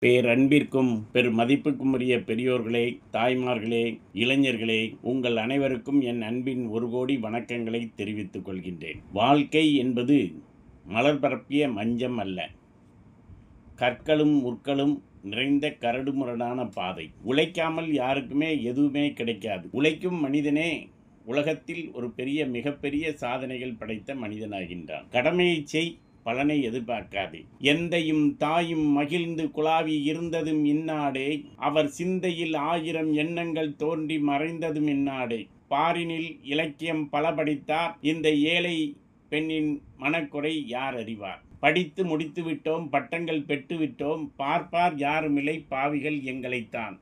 பேரன்பிற்கும் பெருமதிப்புக்கும் உரிய பெரியோர்களே, தாய்மார்களே, இளைஞர்களே, உங்கள் அனைவருக்கும் என் அன்பின் 1,00,00,000 வணக்கங்களை தெரிவித்துக் கொள்கின்றேன். வாழ்க்கை என்பது மலர் பரப்பிய மஞ்சம் அல்ல, கற்களும் முற்களும் நிறைந்த கரடுமுரடான பாதை. உழைக்காமல் யாருக்குமே எதுவுமே கிடைக்காது. உழைக்கும் மனிதனே உலகத்தில் ஒரு மிகப்பெரிய சாதனைகள் படைத்த மனிதனாகின்றான். கடமையை செய், பலனை எதிர்பார்க்காதே. எந்தையும் தாயும் மகிழ்ந்து குழாவி இருந்ததும் இந்நாடே, அவர் சிந்தையில் 1000 எண்ணங்கள் தோன்றி மறைந்ததும் இந்நாடே. பாரினில் இலக்கியம் பல படித்தார், இந்த ஏழை பெண்ணின் மனக்குறை யார் அறிவார்? படித்து முடித்து விட்டோம், பட்டங்கள் பெற்றுவிட்டோம், பார்ப்பார் யாருமில்லை பாவிகள் எங்களைத்தான்.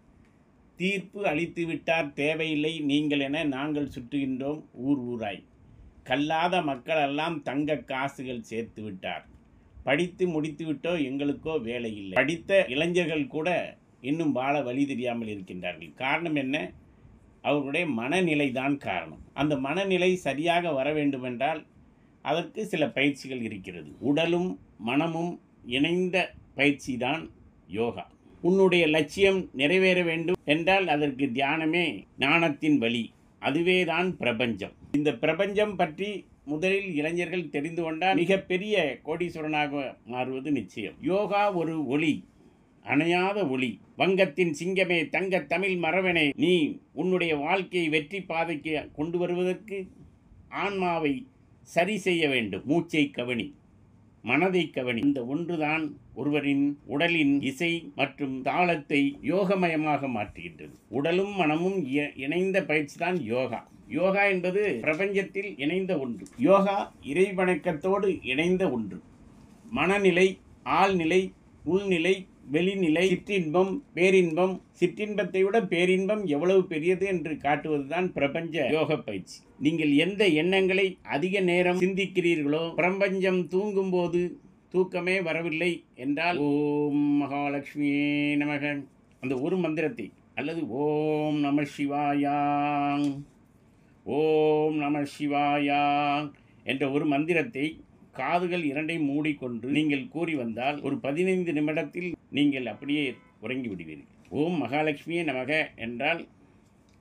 தீர்ப்பு அளித்து விட்டார், தேவையில்லை நீங்கள் என நாங்கள் சுற்றுகின்றோம் ஊர் ஊராய். கல்லாத மக்களெல்லாம் தங்க காசுகள் சேர்த்து விட்டார். படித்து முடித்து விட்டோ எங்களுக்கோ வேலை இல்லை. படித்த இளைஞர்கள் கூட இன்னும் வாழ வழி தெரியாமல் இருக்கின்றார்கள். காரணம் என்ன? அவர்களுடைய மனநிலை தான் காரணம். அந்த மனநிலை சரியாக வர வேண்டுமென்றால் அதற்கு சில பயிற்சிகள் இருக்கிறது. உடலும் மனமும் இணைந்த பயிற்சி தான் யோகா. உன்னுடைய லட்சியம் நிறைவேற வேண்டும் என்றால் அதற்கு தியானமே ஞானத்தின் வழி. அதுவே தான் பிரபஞ்சம். இந்த பிரபஞ்சம் பற்றி முதலில் இளைஞர்கள் தெரிந்து கொண்டால் மிகப்பெரிய கோடீஸ்வரனாக மாறுவது நிச்சயம். யோகா ஒரு ஒளி, அணையாத ஒளி. வங்கத்தின் சிங்கமே, தங்க தமிழ் மறவனே, நீ உன்னுடைய வாழ்க்கையை வெற்றி பாதைக்கு கொண்டு வருவதற்கு ஆன்மாவை சரி செய்ய வேண்டும். மூச்சை கவனி, மனதை கவனி. இந்த ஒன்றுதான் ஒருவரின் உடலின் இசை மற்றும் தாளத்தை யோகமயமாக மாற்றுகின்றது. உடலும் மனமும் இணைந்த பயிற்சி தான் யோகா. யோகா என்பது பிரபஞ்சத்தில் இணைந்த ஒன்று. யோகா இறைவணக்கத்தோடு இணைந்த ஒன்று. மனநிலை, ஆழ்நிலை, உள்நிலை, வெளிநிலை, சிற்றின்பம், பேரின்பம். சிற்றின்பத்தை விட பேரின்பம் எவ்வளவு பெரியது என்று காட்டுவதுதான் பிரபஞ்ச யோக பயிற்சி. நீங்கள் எந்த எண்ணங்களை அதிக நேரம் சிந்திக்கிறீர்களோ, பிரபஞ்சம் தூங்கும் போது தூக்கமே வரவில்லை என்றால் ஓம் மகாலட்சுமியே நமக அந்த ஒரு மந்திரத்தை, அல்லது ஓம் நம சிவாயா, ஓம் நம சிவாயா என்ற ஒரு மந்திரத்தை காதுகள் இரண்டையும் மூடிக்கொண்டு நீங்கள் கூறி வந்தால் ஒரு 15 நிமிடத்தில் நீங்கள் அப்படியே உறங்கி விடுவீர்கள். ஓம் மகாலட்சுமியே நமக என்றால்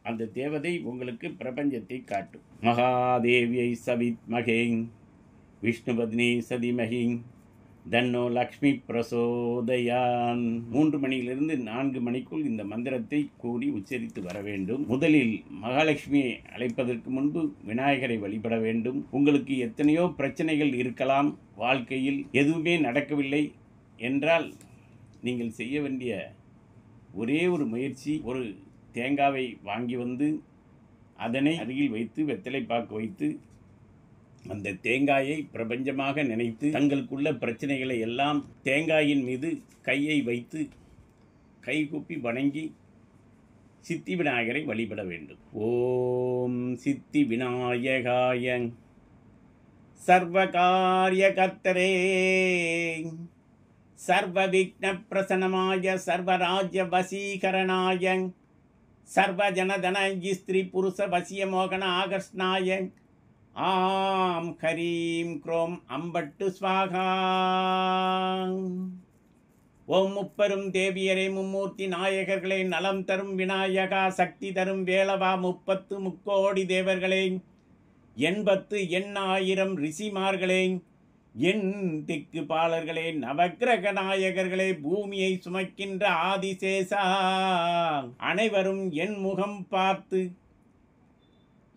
அந்த தேவதை உங்களுக்கு பிரபஞ்சத்தை காட்டும். மகாதேவியை சவித்மகே விஷ்ணுபத்னி சதிமகி தன்னோ லக்ஷ்மி பிரசோதயான். 3 மணியிலிருந்து 4 மணிக்குள் இந்த மந்திரத்தை கூறி உச்சரித்து வர வேண்டும். முதலில் மகாலட்சுமியை அழைப்பதற்கு முன்பு விநாயகரை வழிபட வேண்டும். உங்களுக்கு எத்தனையோ பிரச்சனைகள் இருக்கலாம், வாழ்க்கையில் எதுவுமே நடக்கவில்லை என்றால் நீங்கள் செய்ய வேண்டிய ஒரே ஒரு முயற்சி, ஒரு தேங்காவை வாங்கி வந்து அதனை அருகில் வைத்து வெத்தலைப்பாக்கு வைத்து அந்த தேங்காயை பிரபஞ்சமாக நினைத்து தங்களுக்குள்ள பிரச்சனைகளை எல்லாம் தேங்காயின் மீது கையை வைத்து கைகூப்பி வணங்கி சித்தி விநாயகரை வழிபட வேண்டும். ஓம் சித்தி விநாயகாய சர்வகாரிய கர்த்தரே சர்வ விக்ன பிரசனமாய சர்வராஜ்ய வசீகரணாய சர்வஜனதன ஸ்திரீ புருஷ வசிய மோகன ஆகர்ஷ்ணாய ஆம் ஹரீம் க்ரோம் அம்பட்டு ஸ்வாகா. ஓம் முப்பெரும் தேவியரே, மும்மூர்த்தி நாயகர்களே, நலம் தரும் விநாயகா, சக்தி தரும் வேலவா, 30 முக்கோடி தேவர்களே, 80 எண்ணாயிரம் ரிஷிமார்களே, என் திக்கு பாலர்களே, நவக்கிரக நாயகர்களே, பூமியை சுமக்கின்ற ஆதிசேஷா, அனைவரும் என் முகம் பார்த்து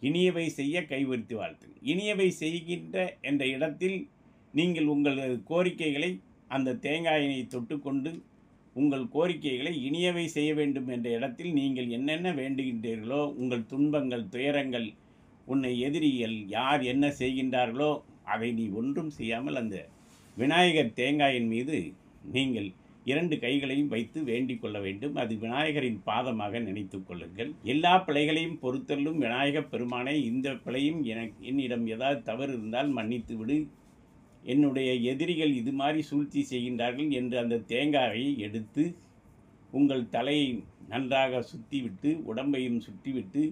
இனியவை செய்ய கைவரித்து வாழ்த்து. இனியவை செய்கின்ற என்ற இடத்தில் நீங்கள் உங்கள் கோரிக்கைகளை அந்த தேங்காயினை தொட்டுக்கொண்டு உங்கள் கோரிக்கைகளை இனியவை செய்ய வேண்டும் என்ற இடத்தில் நீங்கள் என்னென்ன வேண்டுகின்றீர்களோ, உங்கள் துன்பங்கள், துயரங்கள், உன்னை எதிரிகள் யார் என்ன செய்கின்றார்களோ அதை நீ ஒன்றும் செய்யாமல் அந்த விநாயகர் தேங்காயின் மீது நீங்கள் 2 கைகளையும் வைத்து வேண்டிக் கொள்ள வேண்டும். அது விநாயகரின் பாதமாக நினைத்து கொள்ளுங்கள். எல்லா பிழைகளையும் பொறுத்தல்லும் விநாயகப் பெருமானை, இந்த பிழையும் என்னிடம் ஏதாவது தவறு இருந்தால் மன்னித்து விடு, என்னுடைய எதிரிகள் இது மாதிரி சூழ்ச்சி செய்கின்றார்கள் என்று அந்த தேங்காயை எடுத்து உங்கள் தலையை நன்றாக சுற்றிவிட்டு உடம்பையும் சுற்றிவிட்டு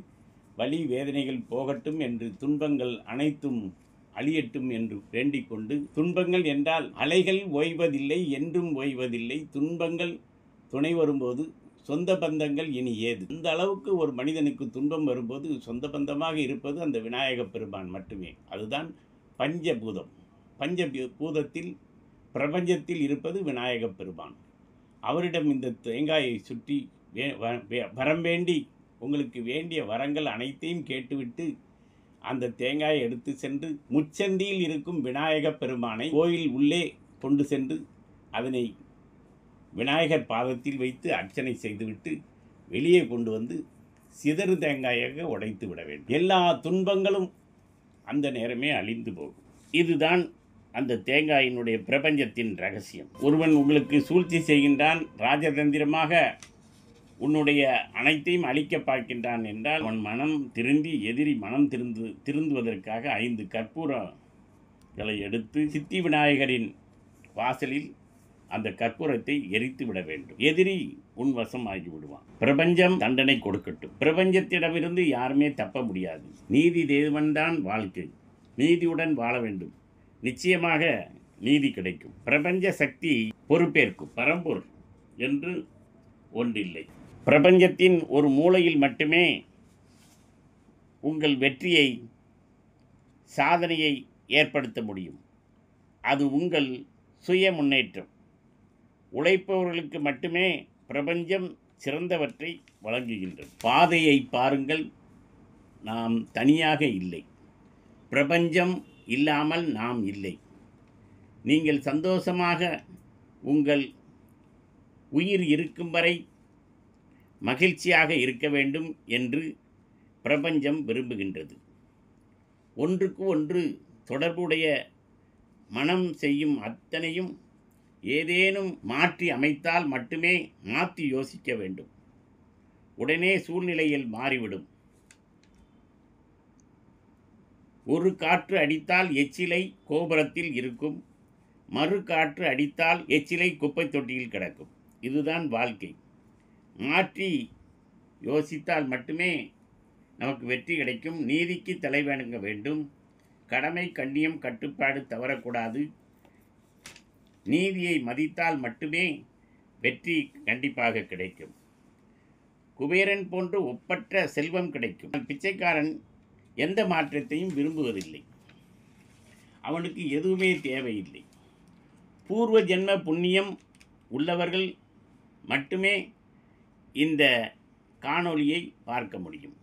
வலி வேதனைகள் போகட்டும் என்று, துன்பங்கள் அனைத்தும் அழியட்டும் என்று வேண்டிக் கொண்டு, துன்பங்கள் என்றால் அலைகள் ஓய்வதில்லை, என்றும் ஓய்வதில்லை. துன்பங்கள் துணை வரும்போது சொந்த பந்தங்கள் இனி ஏது? இந்த அளவுக்கு ஒரு மனிதனுக்கு துன்பம் வரும்போது சொந்த பந்தமாக இருப்பது அந்த விநாயகப் பெருமான் மட்டுமே. அதுதான் பஞ்சபூதம். பஞ்சபூதத்தில் பிரபஞ்சத்தில் இருப்பது விநாயகப் பெருமான். அவரிடம் இந்த தேங்காயை சுற்றி வரம் வேண்டி உங்களுக்கு வேண்டிய வரங்கள் அனைத்தையும் கேட்டுவிட்டு அந்த தேங்காயை எடுத்து சென்று முச்சந்தியில் இருக்கும் விநாயகப் பெருமானை கோயில் உள்ளே கொண்டு சென்று அதனை விநாயகர் பாதத்தில் வைத்து அர்ச்சனை செய்துவிட்டு வெளியே கொண்டு வந்து சிதறு தேங்காயாக உடைத்து விட வேண்டும். எல்லா துன்பங்களும் அந்த நேரமே அழிந்து போகும். இதுதான் அந்த தேங்காயினுடைய பிரபஞ்சத்தின் ரகசியம். ஒருவன் உங்களுக்கு சூழ்ச்சி செய்கின்றான், ராஜதந்திரமாக உன்னுடைய அனைத்தையும் அழிக்க பார்க்கின்றான் என்றால் அவன் மனம் திருந்தி எதிரி மனம் திருந்துவதற்காக 5 கற்பூரங்களை எடுத்து சித்தி விநாயகரின் வாசலில் அந்த கற்பூரத்தை எரித்து விட வேண்டும். எதிரி உன் வசம் ஆகி விடுவான். பிரபஞ்சம் தண்டனை கொடுக்கட்டும். பிரபஞ்சத்திடமிருந்து யாருமே தப்ப முடியாது. நீதி தேவன்தான் வாழ்க்கை. நீதியுடன் வாழ வேண்டும். நிச்சயமாக நீதி கிடைக்கும். பிரபஞ்ச சக்தி பொறுப்பேற்கும். பரம்பொருள் என்று ஒன்றில்லை. பிரபஞ்சத்தின் ஒரு மூலையில் மட்டுமே உங்கள் வெற்றியை சாதனையை ஏற்படுத்த முடியும். அது உங்கள் சுய முன்னேற்றம். உழைப்பவர்களுக்கு மட்டுமே பிரபஞ்சம் சிறந்தவற்றை வழங்குகின்றது. பாதையை பாருங்கள். நாம் தனியாக இல்லை. பிரபஞ்சம் இல்லாமல் நாம் இல்லை. நீங்கள் சந்தோஷமாக உங்கள் உயிர் இருக்கும் வரை மகிழ்ச்சியாக இருக்க வேண்டும் என்று பிரபஞ்சம் விரும்புகின்றது. ஒன்றுக்கு ஒன்று தொடர்புடைய மனம் செய்யும் அத்தனையும் ஏதேனும் மாற்றி அமைத்தால் மட்டுமே மாற்றி யோசிக்க வேண்டும். உடனே சூழ்நிலையில் மாறிவிடும். ஒரு காற்று அடித்தால் எச்சிலை கோபுரத்தில் இருக்கும், மறு காற்று அடித்தால் எச்சிலை குப்பை தொட்டியில் கிடக்கும். இதுதான் வாழ்க்கை. மாற்றி யோசித்தால் மட்டுமே நமக்கு வெற்றி கிடைக்கும். நீதிக்கு தலை வணங்க வேண்டும். கடமை கண்ணியம் கட்டுப்பாடு தவறக்கூடாது. நீதியை மதித்தால் மட்டுமே வெற்றி கண்டிப்பாக கிடைக்கும். குபேரன் போன்று ஒப்பற்ற செல்வம் கிடைக்கும். பிச்சைக்காரன் எந்த மாற்றத்தையும் விரும்புவதில்லை. அவனுக்கு எதுவுமே தேவையில்லை. பூர்வ ஜென்ம புண்ணியம் உள்ளவர்கள் மட்டுமே இந்த காணொளியை பார்க்க முடியும்.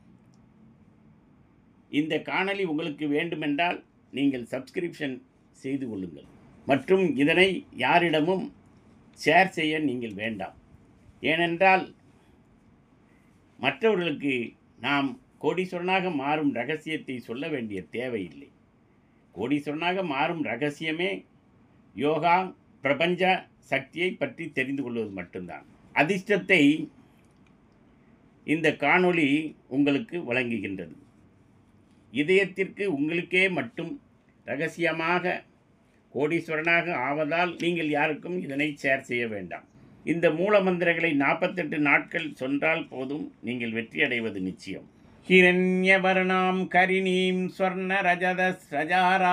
இந்த காணொளி உங்களுக்கு வேண்டுமென்றால் நீங்கள் சப்ஸ்கிரிப்ஷன் செய்து கொள்ளுங்கள். மற்றும் இதனை யாரிடமும் ஷேர் செய்ய நீங்கள் வேண்டாம். ஏனென்றால் மற்றவர்களுக்கு நாம் கோடீஸ்வரனாக மாறும் ரகசியத்தை சொல்ல வேண்டிய தேவையில்லை. கோடீஸ்வரனாக மாறும் ரகசியமே யோகா பிரபஞ்ச சக்தியை பற்றி தெரிந்து கொள்வது மட்டும்தான். அதிர்ஷ்டத்தை இந்த காணொளி உங்களுக்கு வழங்குகின்றது. இதயத்திற்கு உங்களுக்கே மட்டும் ரகசியமாக கோடீஸ்வரனாக ஆவதால் நீங்கள் யாருக்கும் இதனை ஷேர் செய்ய வேண்டாம். இந்த மூல மந்திரங்களை 48 நாட்கள் சொன்னால் போதும், நீங்கள் வெற்றி அடைவது நிச்சயம். ஹிரண்யவர்ணாம் கரிணீம் ஸ்வர்ண ரஜதஸ்ரஜாராம்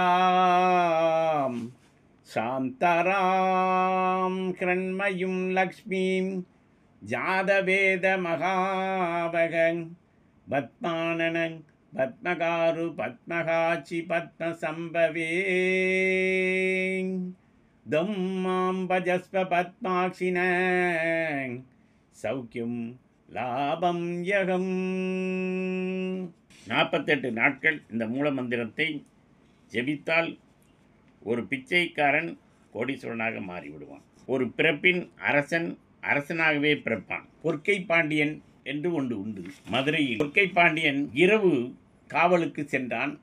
சாந்தராம் ஹிரண்மயும் லக்ஷ்மீம் ஜாதவேத மகாபகங் பத்மானனங் பத்மகாரு பத்மகாச்சி பத்மசம்பவே தம்மாம் பஜஸ்வ பத்மாக்ஷினங் சௌக்கியம் லாபம் யகம். 48 நாட்கள் இந்த மூல மந்திரத்தை ஜெபித்தால் ஒரு பிச்சைக்காரன் கோடீஸ்வரனாக மாறிவிடுவான். ஒரு பிறப்பின் அரசன் அரசனாகவே பிறப்பான். பொற்கை பாண்டியன் என்று ஒன்று உண்டு. மதுரையில் பொற்கை பாண்டியன் இரவு காவலுக்கு சென்றான்.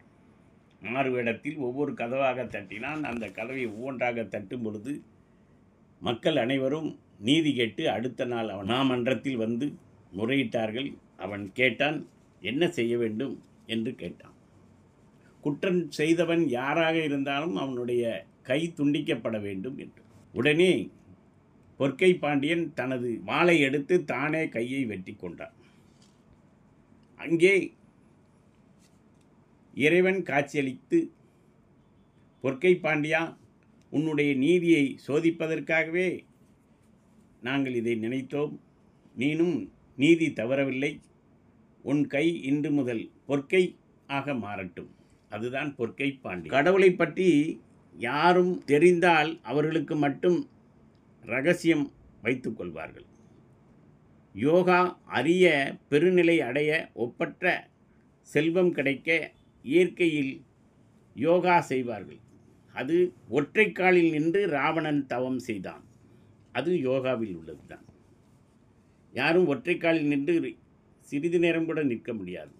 மாறு வேடத்தில் ஒவ்வொரு கதவாக தட்டினான். அந்த கதவை ஒவ்வொன்றாக தட்டும் பொழுது மக்கள் அனைவரும் நீதி கேட்டு அடுத்த நாள் அவன் மாமன்றத்தில் வந்து முறையிட்டார்கள். அவன் கேட்டான், என்ன செய்ய வேண்டும் என்று கேட்டான். குற்றம் செய்தவன் யாராக இருந்தாலும் அவனுடைய கை துண்டிக்கப்பட வேண்டும் என்று. உடனே பொற்கை பாண்டியன் தனது வாளை எடுத்து தானே கையை வெட்டி கொண்டான். அங்கே இறைவன் காட்சியளித்து, பொற்கை பாண்டியா, உன்னுடைய நீதியை சோதிப்பதற்காகவே நாங்கள் இதை நினைத்தோம். நீனும் நீதி தவறவில்லை. உன் கை இன்று முதல் பொற்கை ஆக மாறட்டும். அதுதான் பொற்கை பாண்டி. கடவுளை பற்றி யாரும் தெரிந்தால் அவர்களுக்கு மட்டும் ரகசியம் வைத்து கொள்வார்கள். யோகா அறிய பெருநிலை அடைய ஒப்பற்ற செல்வம் கிடைக்க இயற்கையில் யோகா செய்வார்கள். அது ஒற்றைக்காலில் நின்று ராவணன் தவம் செய்தான். அது யோகாவில் உள்ளது தான். யாரும் ஒற்றைக்காலில் நின்று சிறிது நேரம் கூட நிற்க முடியாது.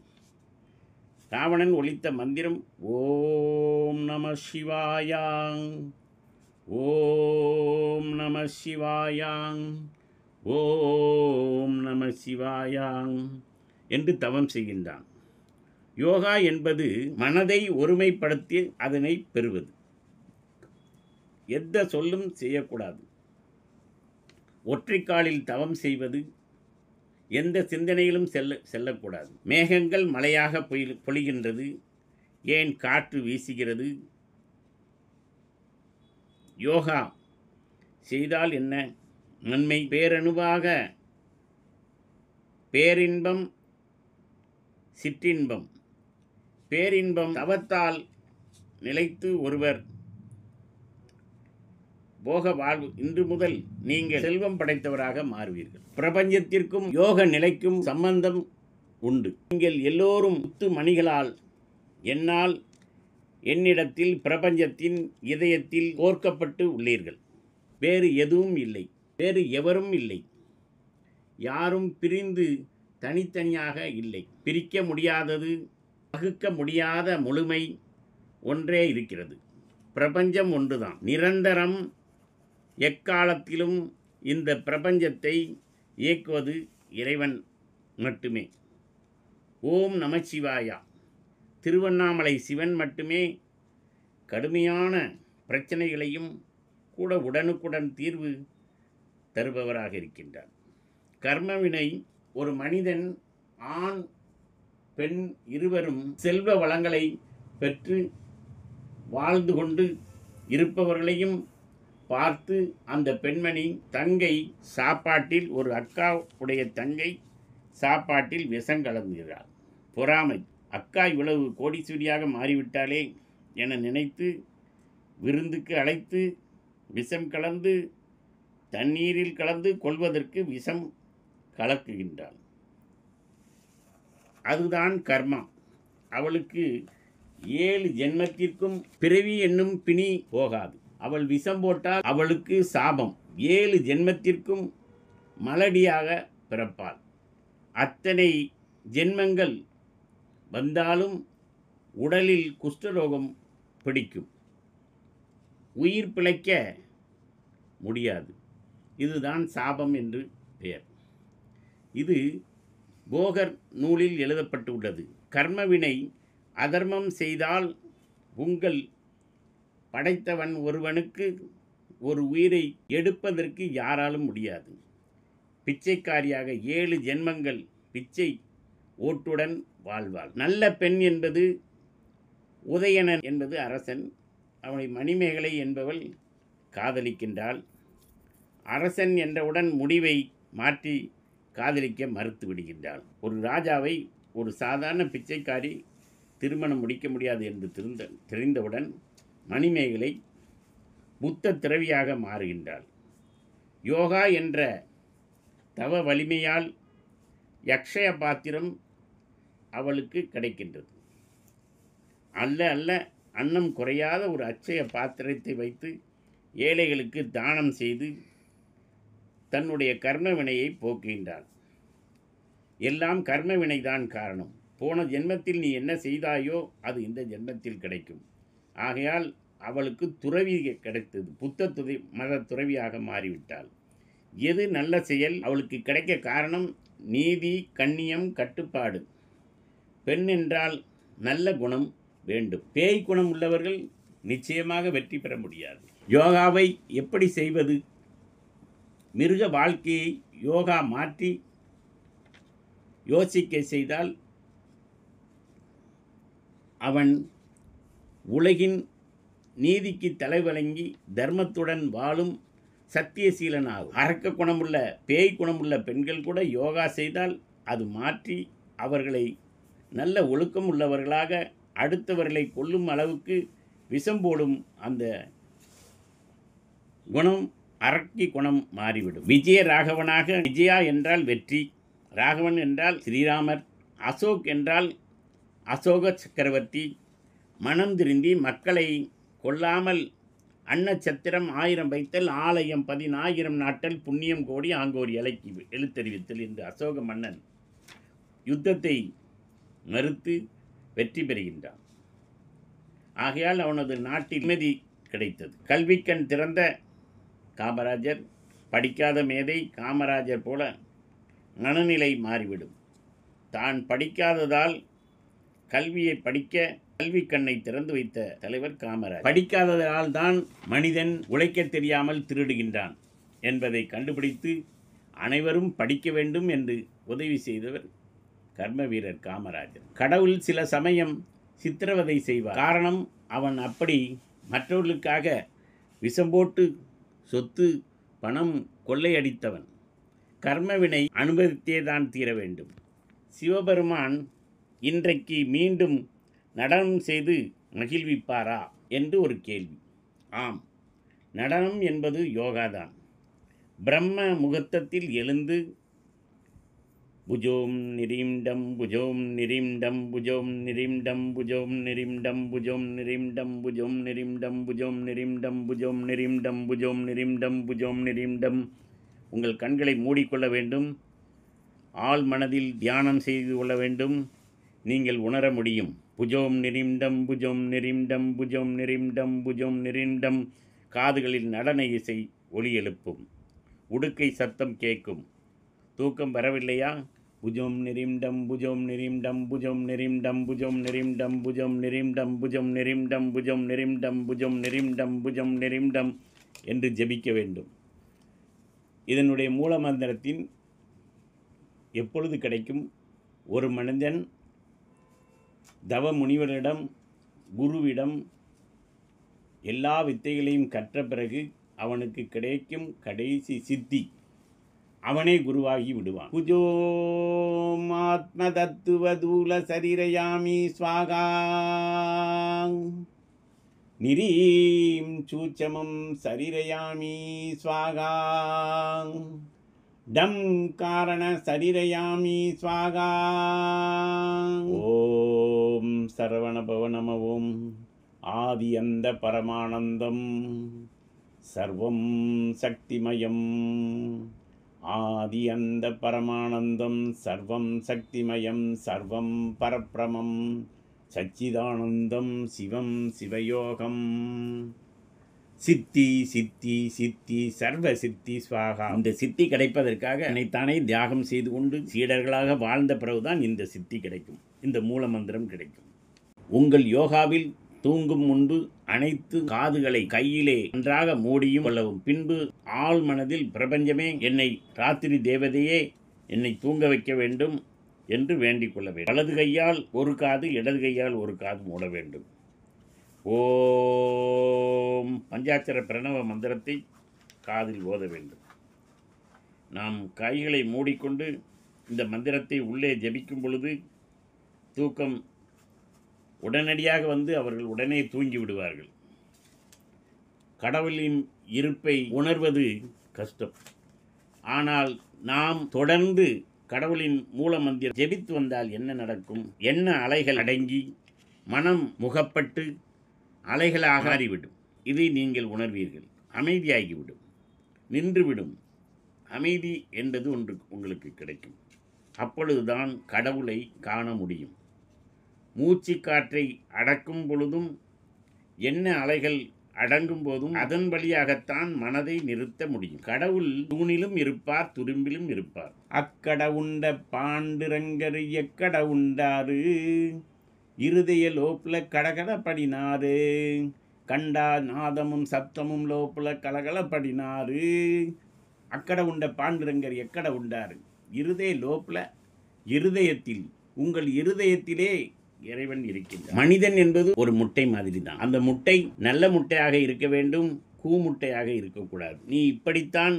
ராவணன் ஒலித்த மந்திரம் ஓம் நம சிவாயாங், ஓம் நம சிவாயாங், ஓம் நம சிவாயாங் என்று தவம் செய்கின்றான். யோகா என்பது மனதை ஒருமைப்படுத்தி அதனை பெறுவது. எந்த சொல்லும் செய்யக்கூடாது. ஒற்றைக்காலில் தவம் செய்வது. எந்த சிந்தனையிலும் செல்லக்கூடாது. மேகங்கள் மழையாக பொழிகின்றது. ஏன் காற்று வீசுகிறது? யோகா செய்தால் என்ன நன்மை? பேரணுவாக பேரின்பம் சிற்றின்பம். பேரின்பம் தவத்தால் நிலைத்து ஒருவர் போக வாழ்வு. இன்று முதல் நீங்கள் செல்வம் படைத்தவராக மாறுவீர்கள். பிரபஞ்சத்திற்கும் யோக நிலைக்கும் சம்பந்தம் உண்டு. நீங்கள் எல்லோரும் முத்து மணிகளால் என்னிடத்தில் பிரபஞ்சத்தின் இதயத்தில் கோர்க்கப்பட்டு உள்ளீர்கள். வேறு எதுவும் இல்லை, வேறு எவரும் இல்லை. யாரும் பிரிந்து தனித்தனியாக இல்லை. பிரிக்க முடியாதது, வகுக்க முடியாத முழுமை ஒன்றே இருக்கிறது. பிரபஞ்சம் ஒன்றுதான், நிரந்தரம். எக்காலத்திலும் இந்த பிரபஞ்சத்தை இயக்குவது இறைவன் மட்டுமே. ஓம் நமச்சிவாயா. திருவண்ணாமலை சிவன் மட்டுமே கடுமையான பிரச்சனைகளையும் கூட உடனுக்குடன் தீர்வு தருபவராக இருக்கின்றார். கர்மவினை ஒரு மனிதன் ஆண் பெண் இருவரும் செல்வ வளங்களை பெற்று வாழ்ந்து கொண்டு இருப்பவர்களையும் பார்த்து அந்த பெண்மணி தங்கை சாப்பாட்டில், ஒரு அக்கா உடைய தங்கை சாப்பாட்டில் விஷம் கலந்துகிறார். பொறாமை. அக்கா இவ்வளவு கோடீஸ்வரியாக மாறிவிட்டாலே என நினைத்து விருந்துக்கு அழைத்து விஷம் கலந்து தண்ணீரில் கலந்து கொள்வதற்கு விஷம் கலக்குகின்றாள். அதுதான் கர்மா. அவளுக்கு 7 ஜென்மத்திற்கும் பிறவி என்னும் பிணி போகாது. அவள் விஷம் போட்டால் அவளுக்கு சாபம். 7 ஜென்மத்திற்கும் மலடியாக பிறப்பாள். அத்தனை ஜென்மங்கள் வந்தாலும் உடலில் குஷ்டரோகம் பிடிக்கும். உயிர் பிழைக்க முடியாது. இதுதான் சாபம் என்று பெயர். இது போகர் நூலில் எழுதப்பட்டுள்ளது. கர்மவினை அதர்மம் செய்தால் உங்கள் படைத்தவன் ஒருவனுக்கு ஒரு உயிரை எடுப்பதற்கு யாராலும் முடியாது. பிச்சைக்காரியாக 7 ஜென்மங்கள் பிச்சை ஓட்டுடன் வாழ்வாள். நல்ல பெண் என்பது உதயணன் என்பது அரசன். அவனை மணிமேகலை என்பவள் காதலிக்கின்றாள். அரசன் என்றவுடன் முடிவை மாற்றி காதலிக்க மறுத்து விடுகின்றாள். ஒரு ராஜாவை ஒரு சாதாரண பிச்சைக்காரி திருமணம் முடிக்க முடியாது என்று தெரிந்தவுடன் மணிமேகலை புத்த திரவியாக மாறுகின்றாள். யோகா என்ற தவ வலிமையால் யக்ஷய பாத்திரம் அவளுக்கு கிடைக்கின்றது. அல்ல அன்னம் குறையாத ஒரு அட்சய பாத்திரத்தை வைத்து ஏழைகளுக்கு தானம் செய்து தன்னுடைய கர்ம வினையை போக்குகின்றாள். எல்லாம் கர்ம வினைதான் காரணம். போன ஜென்மத்தில் நீ என்ன செய்தாயோ அது இந்த ஜென்மத்தில் கிடைக்கும். ஆகையால் அவளுக்கு துறவி கிடைத்தது. புத்த மத துறவியாக மாறிவிட்டாள். எது நல்ல செயல் அவளுக்கு கிடைக்க காரணம்? நீதி, கண்ணியம், கட்டுப்பாடு. பெண் என்றால் நல்ல குணம் வேண்டும். பேய் குணம் உள்ளவர்கள் நிச்சயமாக வெற்றி பெற முடியாது. யோகாவை எப்படி செய்வது? மிருக வாழ்க்கையை யோகா மாற்றி யோசிக்க செய்தால் அவன் உலகின் நீதிக்கு தலைவணங்கி தர்மத்துடன் வாழும் சத்தியசீலன் ஆகும். அரக்க குணமுள்ள பேய் குணமுள்ள பெண்கள் கூட யோகா செய்தால் அது மாற்றி அவர்களை நல்ல ஒழுக்கம் உள்ளவர்களாக அடுத்தவர்களை கொல்லும் அளவுக்கு விஷம் போடும் அந்த குணம் அரக்கி குணம் மாறிவிடும். விஜய ராகவனாக, விஜயா என்றால் வெற்றி, ராகவன் என்றால் ஸ்ரீராமர், அசோக் என்றால் அசோக சக்கரவர்த்தி. மனம் திருந்தி மக்களை கொல்லாமல் அன்னச்சத்திரம் 1000 வைத்தல், ஆலயம் 10,000 நாட்டல், புண்ணியம் கோடி ஆங்கோர் இலைக்கு எழுத்தறிவித்தல் என்று அசோக மன்னன் யுத்தத்தை மறுத்து வெற்றி பெறுகின்றான். ஆகையால் அவனது நாட்டில் நிம்மதி கிடைத்தது. கல்விக்கண் திறந்த காமராஜர், படிக்காத மேதை காமராஜர் போல மனநிலை மாறிவிடும். தான் படிக்காததால் கல்வியை படிக்க கல்வி கண்ணை திறந்து வைத்த தலைவர் காமராஜர். படிக்காததால் தான் மனிதன் உழைக்க தெரியாமல் திருடுகின்றான் என்பதை கண்டுபிடித்து அனைவரும் படிக்க வேண்டும் என்று உதவி செய்தவர் கர்ம வீரர் காமராஜர். கடவுள் சில சமயம் சித்திரவதை செய்வார். காரணம், அவன் அப்படி மற்றவர்களுக்காக விஷம் போட்டு சொத்து பணம் கொள்ளையடித்தவன். கர்மவினை அனுபவித்தே தான் தீர வேண்டும். சிவபெருமான் இன்றைக்கு மீண்டும் நடனம் செய்து மகிழ்விப்பாரா என்று ஒரு கேள்வி. ஆம், நடனம் என்பது யோகாதான். பிரம்ம முகூர்த்தத்தில் எழுந்து புஜோம் நிரீம்டம் புஜோம் நிரீம்டம் புஜோம் நிரீம்டம் புஜோம் நிரீம்டம் புஜோம் நிரீம்டம் புஜோம் நிரீம்டம் புஜோம் நிரீம்டம் புஜோம் நிரீம்டம் புஜோம் நிரீம்டம் புஜோம் நிரீம்டம். உங்கள் கண்களை மூடிக்கொள்ள வேண்டும். ஆழ் மனதில் தியானம் செய்து கொள்ள வேண்டும். நீங்கள் உணர முடியும். புஜோம் நிரீம்டம் புஜோம் நிரீம்டம் புஜோம் நிரீம்டம் புஜோம் நிரீம்டம். காதுகளில் நடன இசை ஒலி எழுப்பும். உடுக்கை சத்தம் கேட்கும். தூக்கம் வரவில்லையா? புஜோம் நிரீம்டம் புஜோம் நிரீம்டம் புஜோம் நிரீம்டம் புஜோம் நிரீம்டம் புஜோம் நிரீம்டம் புஜோம் நிரீம்டம் புஜோம் நிரீம்டம் புஜோம் நிரீம்டம் புஜோம் நிரீம்டம் என்று ஜெபிக்க வேண்டும். இதனுடைய மூல மந்திரத்தின் எப்பொழுது கிடைக்கும்? ஒரு மனிதன் தவ முனிவரிடம், குருவிடம் எல்லா வித்தைகளையும் கற்ற பிறகு அவனுக்கு கிடைக்கும் கடைசி சித்தி. அவனே குருவாகி விடுவான். புஜோம் ஆத்ம தத்துவ தூல சரீரயாமி ஸ்வாகா நிரீம் சூச்சமம் சரீரயாமி ஸ்வாகா டம் காரண சரீரயாமி ஸ்வாகா. ஓம் சரவண பவநம ஓம். ஆதி அந்த பரமானந்தம் சர்வம் சக்திமயம். ஆதி அந்த பரமானந்தம் சர்வம் சக்திமயம் சர்வம் பரப்பிரமம் சச்சிதானந்தம் சிவம் சிவயோகம். சித்தி சித்தி சித்தி சர்வ சித்தி ஸ்வாகா. இந்த சித்தி கிடைப்பதற்காக தன்னைத்தானே தியாகம் செய்து கொண்டு சீடர்களாக வாழ்ந்த பிறகுதான் இந்த சித்தி கிடைக்கும். இந்த மூல மந்திரம் கிடைக்கும். உங்கள் யோகாவில் தூங்கும் முன்பு அனைத்து காதுகளை கையிலே நன்றாக மூடியும் கொள்ளவும். பின்பு ஆழ் மனதில் பிரபஞ்சமே, என்னை ராத்திரி தேவதையே என்னை தூங்க வைக்க வேண்டும் என்று வேண்டிக் கொள்ள வேண்டும். வலது கையால் ஒரு காது, இடது கையால் ஒரு காது மூட வேண்டும். ஓம் பஞ்சாட்சர பிரணவ மந்திரத்தை காதில் ஓத வேண்டும். நாம் கைகளை மூடிக்கொண்டு இந்த மந்திரத்தை உள்ளே ஜபிக்கும் பொழுது தூக்கம் உடனடியாக வந்து அவர்கள் உடனே தூங்கி விடுவார்கள். கடவுளின் இருப்பை உணர்வது கஷ்டம். ஆனால் நாம் தொடர்ந்து கடவுளின் மூல மந்திரம் ஜெபித்து வந்தால் என்ன நடக்கும்? எண்ண அலைகள் அடங்கி மனம் முகப்பட்டு அலைகளாக மாறிவிடும். இதை நீங்கள் உணர்வீர்கள். அமைதியாகிவிடும், நின்றுவிடும். அமைதி என்பது ஒன்று உங்களுக்கு கிடைக்கும். அப்பொழுதுதான் கடவுளை காண முடியும். மூச்சு காற்றை அடக்கும் பொழுதும் என்ன அலைகள் அடங்கும் போதும் அதன் வழியாகத்தான் மனதை நிறுத்த முடியும். கடவுள் தூணிலும் இருப்பார், துரும்பிலும் இருப்பார். அக்கட உண்ட பாண்டுரங்கரு எக்கட உண்டாரு இருதய லோப்புல கடகடப்படினாரு கண்டா நாதமும் சப்தமும் லோப்புல கலகலப்படினாரு. அக்கட உண்ட பாண்டுரங்கர் எக்கட உண்டாரு. இருதய லோப்புல, இருதயத்தில், உங்கள் இருதயத்திலே இறைவன் இருக்கின்றார். மனிதன் என்பது ஒரு முட்டை மாதிரி தான். அந்த முட்டை நல்ல முட்டையாக இருக்க வேண்டும், கூமுட்டையாக இருக்கக்கூடாது. நீ இப்படித்தான்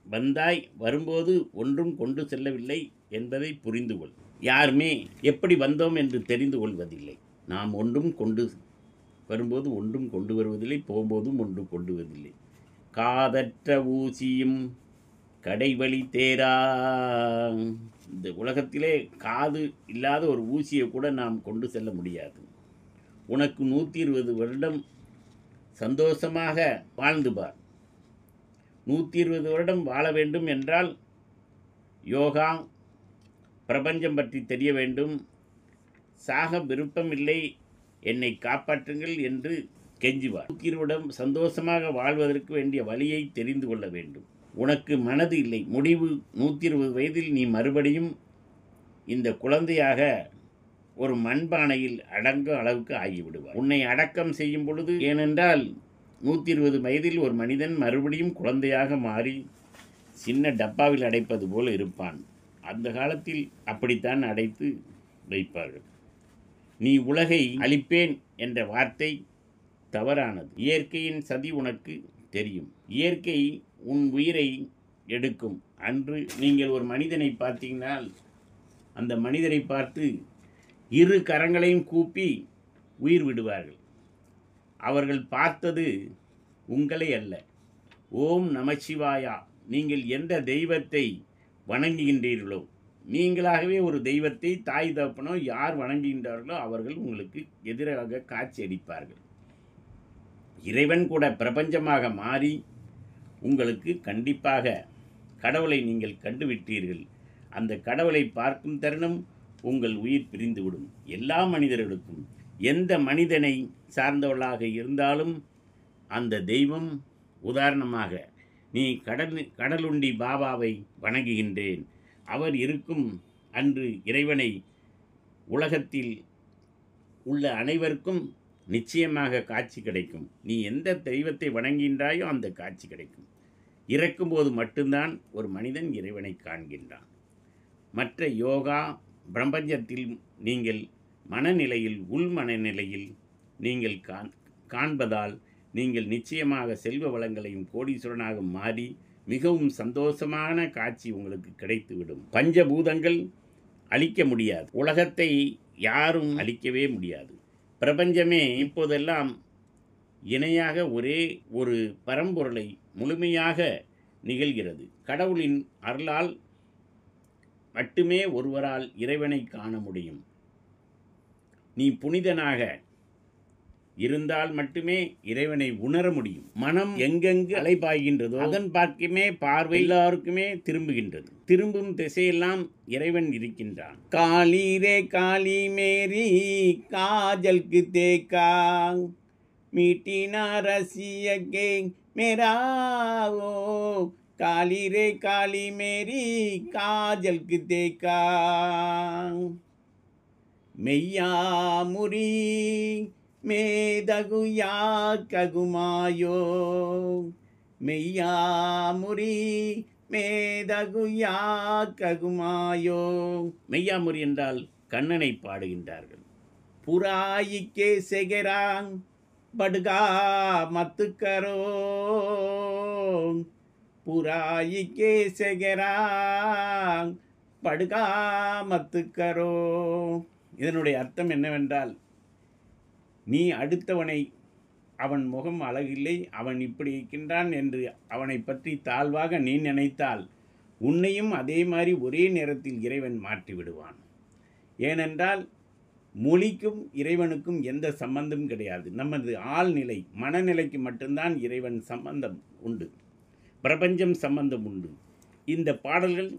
வந்தாய், வரும்போது ஒன்றும் கொண்டு செல்லவில்லை என்பதை புரிந்து கொள். யாருமே எப்படி வந்தோம் என்று தெரிந்து கொள்வதில்லை. நாம் ஒன்றும் கொண்டு வரும்போது ஒன்றும் கொண்டு வருவதில்லை, போகும்போதும் ஒன்றும் கொண்டு வருவதில்லை. காதற்ற ஊசியும் கடைவழி தேரா. இந்த உலகத்திலே காது இல்லாத ஒரு ஊசியை கூட நாம் கொண்டு செல்ல முடியாது. உனக்கு 120 வருடம் சந்தோஷமாக வாழ்ந்து பார். 120 வருடம் வாழ வேண்டும் என்றால் யோகா, பிரபஞ்சம் பற்றி தெரிய வேண்டும். சாக விருப்பமில்லை, என்னை காப்பாற்றுங்கள் என்று கெஞ்சுவார். 120 வருடம் சந்தோஷமாக வாழ்வதற்கு வேண்டிய வழியை தெரிந்து கொள்ள வேண்டும். உனக்கு மனது இல்லை, முடிவு 120 வயதில் நீ மறுபடியும் இந்த குழந்தையாக ஒரு மண்பானையில் அடங்கும் அளவுக்கு ஆகிவிடுவார். உன்னை அடக்கம் செய்யும் பொழுது, ஏனென்றால் 120 வயதில் ஒரு மனிதன் மறுபடியும் குழந்தையாக மாறி சின்ன டப்பாவில் அடைப்பது போல் இருப்பான். அந்த காலத்தில் அப்படித்தான் அடைத்து வைப்பார்கள். நீ உலகை அழிப்பேன் என்ற வார்த்தை தவறானது. இயற்கையின் சதி உனக்கு தெரியும். இயற்கை உன் உயிரை எடுக்கும். அன்று நீங்கள் ஒரு மனிதனை பார்த்தீங்கன்னால் அந்த மனிதரை பார்த்து 2 கரங்களையும் கூப்பி உயிர் விடுவார்கள். அவர்கள் பார்த்தது உங்களை அல்ல. ஓம் நமசிவாயா. நீங்கள் எந்த தெய்வத்தை வணங்குகின்றீர்களோ, நீங்களாகவே ஒரு தெய்வத்தை, தாய் தகப்பனோ யார் வணங்குகின்றார்களோ அவர்கள் உங்களுக்கு எதிராக காட்சி அளிப்பார்கள். இறைவன் கூட பிரபஞ்சமாக மாறி உங்களுக்கு கண்டிப்பாக கடவுளை நீங்கள் கண்டுவிட்டீர்கள். அந்த கடவுளை பார்க்கும் தருணம் உங்கள் உயிர் பிரிந்துவிடும். எல்லா மனிதர்களுக்கும், எந்த மனிதனை சார்ந்தவர்களாக இருந்தாலும் அந்த தெய்வம், உதாரணமாக நீ கடலுண்டி பாபாவை வணங்குகின்றேன், அவர் இருக்கும் அன்று இறைவனை உலகத்தில் உள்ள அனைவருக்கும் நிச்சயமாக காட்சி கிடைக்கும். நீ எந்த தெய்வத்தை வணங்குகின்றாயோ அந்த காட்சி கிடைக்கும். இறக்கும்போது மட்டும்தான் ஒரு மனிதன் இறைவனை காண்கின்றான். மற்ற யோகா பிரபஞ்சத்தில் நீங்கள் மனநிலையில், உள் மனநிலையில் நீங்கள் காண்பதால் நீங்கள் நிச்சயமாக செல்வ வளங்களையும் கோடீஸ்வரனாக மாறி மிகவும் சந்தோஷமான காட்சி உங்களுக்கு கிடைத்துவிடும். பஞ்சபூதங்கள் அழிக்க முடியாது. உலகத்தை யாரும் அழிக்கவே முடியாது. பிரபஞ்சமே இப்போதெல்லாம் இணையாக ஒரே ஒரு பரம்பொருளை முழுமையாக நிகழ்கிறது. கடவுளின் அருளால் மட்டுமே ஒருவரால் இறைவனை காண முடியும். நீ புனிதனாக இருந்தால் மட்டுமே இறைவனை உணர முடியும். மனம் எங்கெங்கு அலைபாய்கின்றதோ அதன் பார்க்குமே பார்வை எல்லாருக்குமே திரும்புகின்றது. திரும்பும் திசையெல்லாம் இறைவன் இருக்கின்றான். காளி ரே காளி மேரி காஜல்க்கு தேக்கா மீட்டினா ரசிய கே மேராவோ काली रे काली मेरी काजल की देखा मैया मुरी मेदगुया कगुमायो मैया मुरी மேதகுயா ககுமாயோ. மெய்யாமுறி என்றால் கண்ணனை பாடுகின்றார்கள். புராயிக்கே செகராங் படுகா மத்துக்கரோ புராயிக்கே செகராங் படுகா மத்துக்கரோ. இதனுடைய அர்த்தம் என்னவென்றால், நீ அடுத்தவனை அவன் முகம் அழகில்லை, அவன் இப்படி இருக்கின்றான் என்று அவனை பற்றி தாழ்வாக நீ நினைத்தால் உன்னையும் அதே மாதிரி ஒரே நேரத்தில் இறைவன் மாற்றி விடுவான். ஏனென்றால் மொழிக்கும் இறைவனுக்கும் எந்த சம்பந்தமும் கிடையாது. நமது ஆழ்நிலை மனநிலைக்கு மட்டும்தான் இறைவன் சம்பந்தம் உண்டு, பிரபஞ்சம் சம்பந்தம் உண்டு. இந்த பாடல்கள்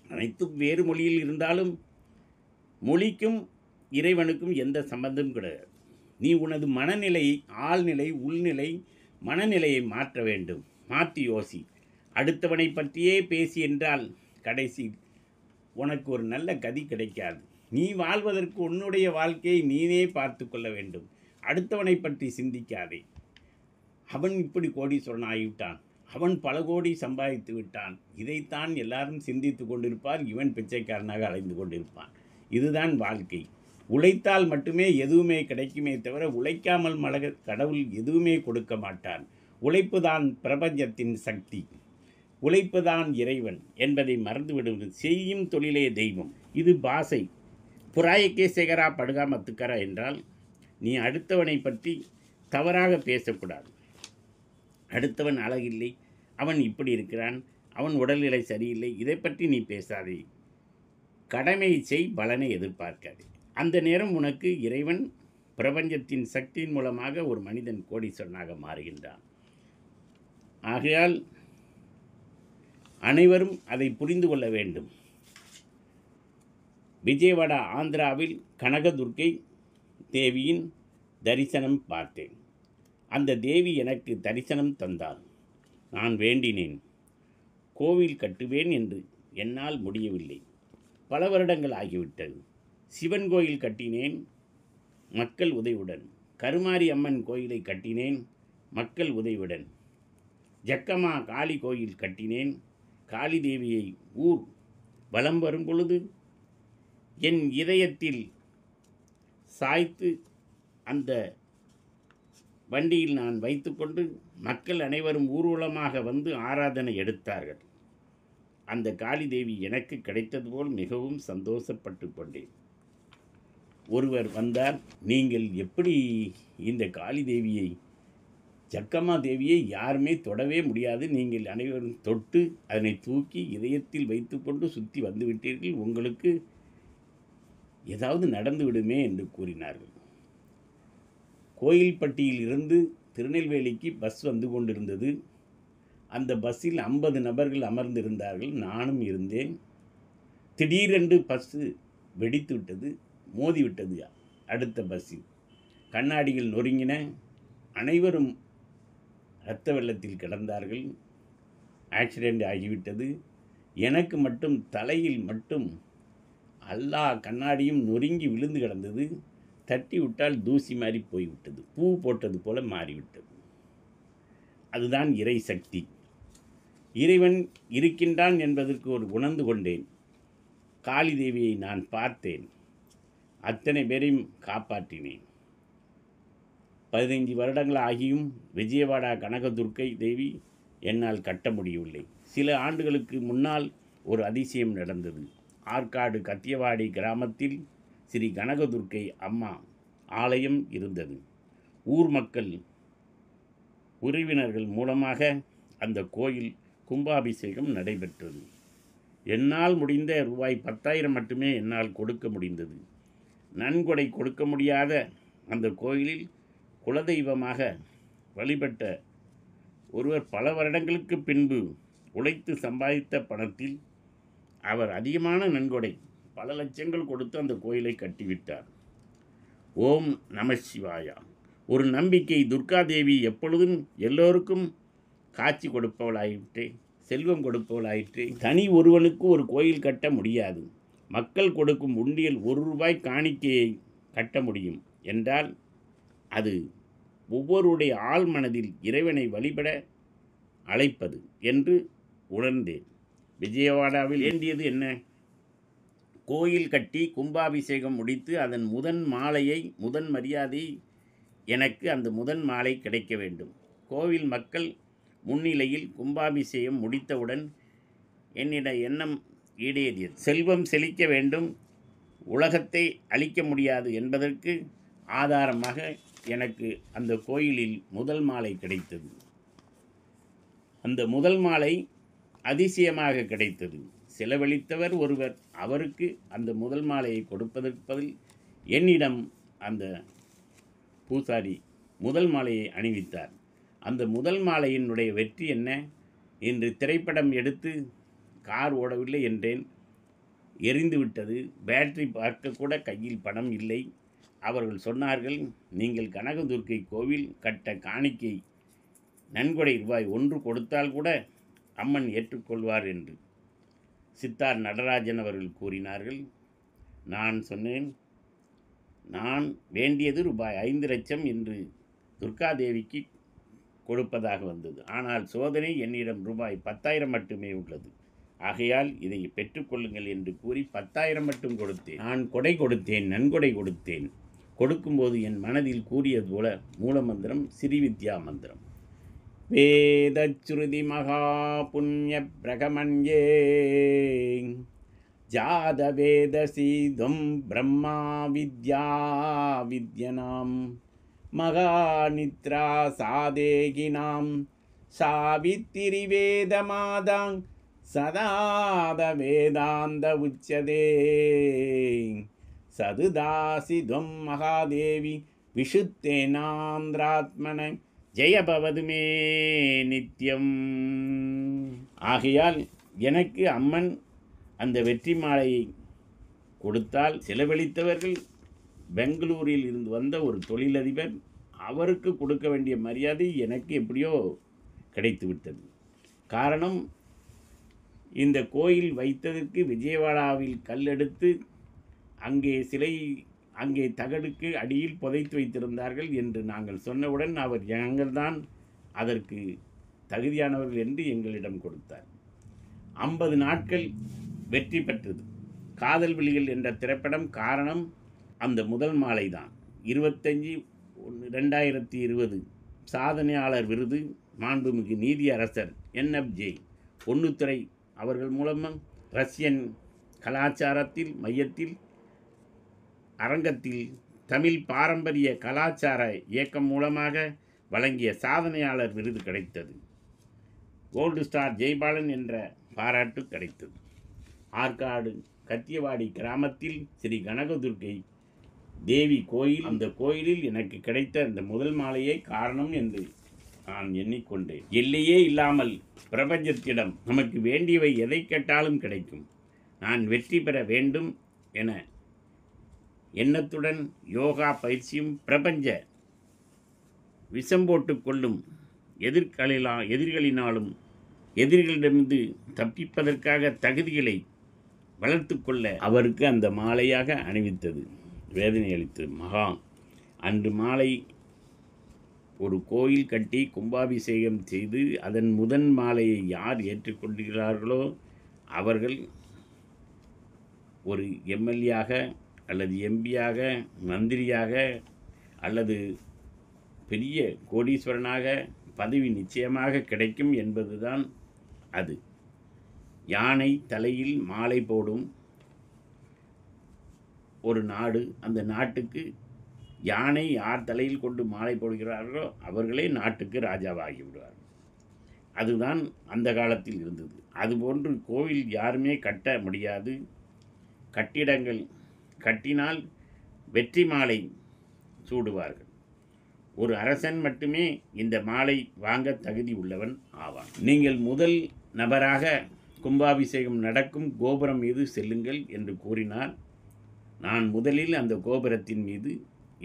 அனைத்தும் வேறு மொழியில் இருந்தாலும் மொழிக்கும் இறைவனுக்கும் எந்த சம்பந்தமும் கிடையாது. நீ உனது மனநிலை, ஆழ்நிலை, உள்நிலை, மனநிலையை மாற்ற வேண்டும். மாற்றி யோசி. அடுத்தவனை பற்றியே பேசி என்றால் கடைசி உனக்கு ஒரு நல்ல கதி கிடைக்காது. நீ வாழ்வதற்கு உன்னுடைய வாழ்க்கையை நீனே பார்த்து கொள்ள வேண்டும். அடுத்தவனை பற்றி சிந்திக்காதே. அவன் இப்படி கோடீஸ்வரன் ஆகிவிட்டான், அவன் பல கோடி சம்பாதித்து விட்டான், இதைத்தான் எல்லாரும் சிந்தித்து கொண்டிருப்பார். இவன் பிச்சைக்காரனாக அலைந்து கொண்டிருப்பான். இதுதான் வாழ்க்கை. உழைத்தால் மட்டுமே எதுவுமே கிடைக்குமே தவிர உழைக்காமல் கடவுள் எதுவுமே கொடுக்க மாட்டான். உழைப்புதான் பிரபஞ்சத்தின் சக்தி, உழைப்புதான் இறைவன் என்பதை மறந்துவிடுவது. செய்யும் தொழிலே தெய்வம். இது பாசை. புராயக்கே சேகரா படுகா மத்துக்கரா என்றால் நீ அடுத்தவனை பற்றி தவறாக பேசக்கூடாது. அடுத்தவன் அழகில்லை, அவன் இப்படி இருக்கிறான், அவன் உடல்நிலை சரியில்லை, இதை பற்றி நீ பேசாதே. கடமையை செய், பலனை எதிர்பார்க்காதே. அந்த நேரம் உனக்கு இறைவன் பிரபஞ்சத்தின் சக்தியின் மூலமாக ஒரு மனிதன் கோடீஸ்வரனாக மாறுகின்றான். ஆகையால் அனைவரும் அதை புரிந்து கொள்ள வேண்டும். விஜயவாடா ஆந்திராவில் கனகதுர்க்கை தேவியின் தரிசனம் பார்த்தேன். அந்த தேவி எனக்கு தரிசனம் தந்தாள். நான் வேண்டினேன், கோவில் கட்டுவேன் என்று. என்னால் முடியவில்லை. பல வருடங்கள் ஆகிவிட்டது. சிவன் கோயில் கட்டினேன், மக்கள் உதவியுடன். கருமாரி அம்மன் கோயிலை கட்டினேன், மக்கள் உதவியுடன். ஜக்கம்மா காளி கோயில் கட்டினேன். காளி தேவியை ஊர் வலம் வரும் பொழுது என் இதயத்தில் சாய்த்து அந்த வண்டியில் நான் வைத்துக்கொண்டு மக்கள் அனைவரும் ஊர்வலமாக வந்து ஆராதனை எடுத்தார்கள். அந்த காளி தேவி எனக்கு கிடைத்தது போல் மிகவும் சந்தோஷப்பட்டு கொண்டேன். ஒருவர் வந்தார், நீங்கள் எப்படி இந்த காளி தேவியை, ஜக்கம்மா தேவியை யாருமே தொடவே முடியாது, நீங்கள் அனைவரும் தொட்டு அதனை தூக்கி இதயத்தில் வைத்துக்கொண்டு சுற்றி வந்துவிட்டீர்கள், உங்களுக்கு ஏதாவது நடந்து விடுமே என்று கூறினார்கள். கோயில்பட்டியில் இருந்து திருநெல்வேலிக்கு பஸ் வந்து கொண்டிருந்தது. அந்த பஸ்ஸில் 50 நபர்கள் அமர்ந்திருந்தார்கள், நானும் இருந்தேன். திடீரென்று பஸ்ஸு வெடித்து விட்டது, மோதிவிட்டது. அடுத்த பஸ்ஸில் கண்ணாடிகள் நொறுங்கின. அனைவரும் இரத்த வெள்ளத்தில் கிடந்தார்கள். ஆக்சிடெண்ட் ஆகிவிட்டது. எனக்கு மட்டும் தலையில் மட்டும் எல்லா கண்ணாடியும் நொறுங்கி விழுந்து கிடந்தது. தட்டி விட்டால் தூசி மாதிரி போய்விட்டது, பூ போட்டது போல மாறிவிட்டது. அதுதான் இறை சக்தி. இறைவன் இருக்கின்றான் என்பதற்கு ஒரு உணர்ந்து கொண்டேன். காளி தேவியை நான் பார்த்தேன், அத்தனை பேரையும் காப்பாற்றினேன். 15 வருடங்கள் ஆகியும் விஜயவாடா கனகதுர்க்கை தேவி என்னால் கட்ட முடியவில்லை. சில ஆண்டுகளுக்கு முன்னால் ஒரு அதிசயம் நடந்தது. ஆற்காடு கத்தியவாடி கிராமத்தில் ஸ்ரீ கனகதுர்க்கை அம்மா ஆலயம் இருந்தது. ஊர் மக்கள் உறவினர்கள் மூலமாக அந்த கோயில் கும்பாபிஷேகம் நடைபெற்றது. என்னால் முடிந்த ரூபாய் 10,000 மட்டுமே என்னால் கொடுக்க முடிந்தது. நன்கொடை கொடுக்க முடியாத அந்த கோயிலில் குலதெய்வமாக வழிபட்ட ஒருவர் பல வருடங்களுக்கு பின்பு உழைத்து சம்பாதித்த பணத்தில் அவர் அதிகமான நன்கொடை பல லட்சங்கள் கொடுத்து அந்த கோயிலை கட்டிவிட்டார். ஓம் நம சிவாயா. ஒரு நம்பிக்கை. துர்காதேவி எப்பொழுதும் எல்லோருக்கும் காட்சி கொடுப்பவளாயிற்றே, செல்வம் கொடுப்பவளாயிற்றே. தனி ஒருவனுக்கு ஒரு கோயில் கட்ட முடியாது. மக்கள் கொடுக்கும் உண்டியல் 1 ரூபாய் காணிக்கையை கட்ட முடியும் என்றால் அது ஒவ்வொருடைய ஆள் மனதில் இறைவனை வழிபட அழைப்பது என்று உணர்ந்தேன். விஜயவாடாவில் வேண்டியது என்ன? கோயில் கட்டி கும்பாபிஷேகம் முடித்து அதன் முதன் மரியாதை எனக்கு அந்த முதன் மாலை கிடைக்க வேண்டும். கோவில் மக்கள் முன்னிலையில் கும்பாபிஷேகம் முடித்தவுடன் என்னிட எண்ணம் ஈடேறியது. செல்வம் செழிக்க வேண்டும், உலகத்தை அழிக்க முடியாது என்பதற்கு ஆதாரமாக எனக்கு அந்த கோயிலில் முதல் மாலை கிடைத்தது. அந்த முதல் மாலை அதிசயமாக கிடைத்தது. செலவழித்தவர் ஒருவர், அவருக்கு அந்த முதல் மாலையை கொடுப்பதற்கு பதில் என்னிடம் அந்த பூசாரி முதல் மாலையை அணிவித்தார். அந்த முதல் மாலையினுடைய வெற்றி என்ன? இன்று திரைப்படம் எடுத்து கார் ஓடவில்லை என்றேன், எரிந்து விட்டது. பேட்டரி பார்க்க கூட கையில் பணம் இல்லை. அவர்கள் சொன்னார்கள், நீங்கள் கனகதுர்க்கை கோவில் கட்ட காணிக்கை நன்கொடை ரூபாய் 1 கொடுத்தால் கூட அம்மன் ஏற்றுக்கொள்வார் என்று சித்தார் நடராஜன் அவர்கள் கூறினார்கள். நான் சொன்னேன், நான் வேண்டியது ரூபாய் 5 லட்சம் என்று துர்காதேவிக்கு கொடுப்பதாக வந்தது. ஆனால் சோதனை என்னிடம் ரூபாய் 10,000 மட்டுமே உள்ளது. ஆகையால் இதை பெற்றுக்கொள்ளுங்கள் என்று கூறி 10,000 மட்டும் கொடுத்தேன். நான் கொடை கொடுத்தேன், நன்கொடை கொடுத்தேன். கொடுக்கும்போது என் மனதில் கூறியது போல மூலமந்திரம், ஸ்ரீவித்யா மந்திரம். வேதச்ருதி மகாபுண்ணியப்ரகமண்யே ஜாதவேதசீதும் பிரம்மா வித்யா வித்யனாம் மகாநித்ரா சாதேகினாம் சாவித்திரிவேதமாதாங் சதாத வேதாந்த உச்சதே சதுதாசிதும் மகாதேவி விஷுத்தேனாந்திராத்மன ஜெயபவது மே நித்யம். ஆகையால் எனக்கு அம்மன் அந்த வெற்றி மாலையை கொடுத்தால் செலவழித்தவர்கள் பெங்களூரில் இருந்து வந்த ஒரு தொழிலதிபர், அவருக்கு கொடுக்க வேண்டிய மரியாதை எனக்கு எப்படியோ கிடைத்து விட்டது. காரணம், இந்த கோயில் வைத்ததற்கு விஜயவாடாவில் கல்லெடுத்து அங்கே தகடுக்கு அடியில் புதைத்து வைத்திருந்தார்கள் என்று நாங்கள் சொன்னவுடன் அவர் நாங்கள்தான் அதற்கு தகுதியானவர்கள் என்று எங்களிடம் கொடுத்தார். 50 நாட்கள் வெற்றி பெற்றது காதல் விழிகள் என்ற திரைப்படம். காரணம், அந்த முதல் மாலை தான். 25/1/2020 சாதனையாளர் விருது மாண்புமிகு நீதி அரசர் NFJ பொன்னுத்துறை அவர்கள் மூலமாக ரஷ்யன் கலாச்சாரத்தில் மையத்தில் அரங்கத்தில் தமிழ் பாரம்பரிய கலாச்சார இயக்கம் மூலமாக வழங்கிய சாதனையாளர் விருது கிடைத்தது. கோல்டு ஸ்டார் ஜெயபாலன் என்ற பாராட்டு கிடைத்தது. ஆற்காடு கத்தியவாடி கிராமத்தில் ஸ்ரீ கனகதுர்க்கை தேவி கோயில், அந்த கோயிலில் எனக்கு கிடைத்த அந்த முதல் மாலையே காரணம் என்று நான் எண்ணிக்கொண்டேன். எல்லையே இல்லாமல் பிரபஞ்சத்திடம் நமக்கு வேண்டியவை எதை கேட்டாலும் கிடைக்கும். நான் வெற்றி பெற வேண்டும் என எண்ணத்துடன் யோகா பயிற்சியும் பிரபஞ்ச விஷம் போட்டு கொள்ளும் எதிரிகளினாலும் எதிரிகளிடமிருந்து தப்பிப்பதற்காக தகுதிகளை வளர்த்து கொள்ள அவருக்கு அந்த மாலையாக அணிவித்தது வேதனை அளித்தது. அன்று மாலை ஒரு கோயில் கட்டி கும்பாபிஷேகம் செய்து அதன் முதன் மாலையை யார் ஏற்றுக்கொள்கிறார்களோ அவர்கள் ஒரு எம்எல்ஏயாக அல்லது எம்பியாக, மந்திரியாக அல்லது பெரிய கோடீஸ்வரனாக பதவி நிச்சயமாக கிடைக்கும் என்பதுதான் அது. யானை தலையில் மாலை போடும் ஒரு நாடு, அந்த நாட்டுக்கு யானை யார் தலையில் கொண்டு மாலை போடுகிறார்களோ அவர்களே நாட்டுக்கு ராஜாவாகி விடுவார்கள். அதுதான் அந்த காலத்தில் இருந்தது. அதுபோன்று கோவில் யாருமே கட்ட முடியாது. கட்டிடங்கள் கட்டினால் வெற்றி மாலை சூடுவார்கள். ஒரு அரசன் மட்டுமே இந்த மாலை வாங்க தகுதி உள்ளவன் ஆவான். நீங்கள் முதல் நபராக கும்பாபிஷேகம் நடக்கும் கோபுரம் மீது செல்லுங்கள் என்று கூறினார். நான் முதலில் அந்த கோபுரத்தின் மீது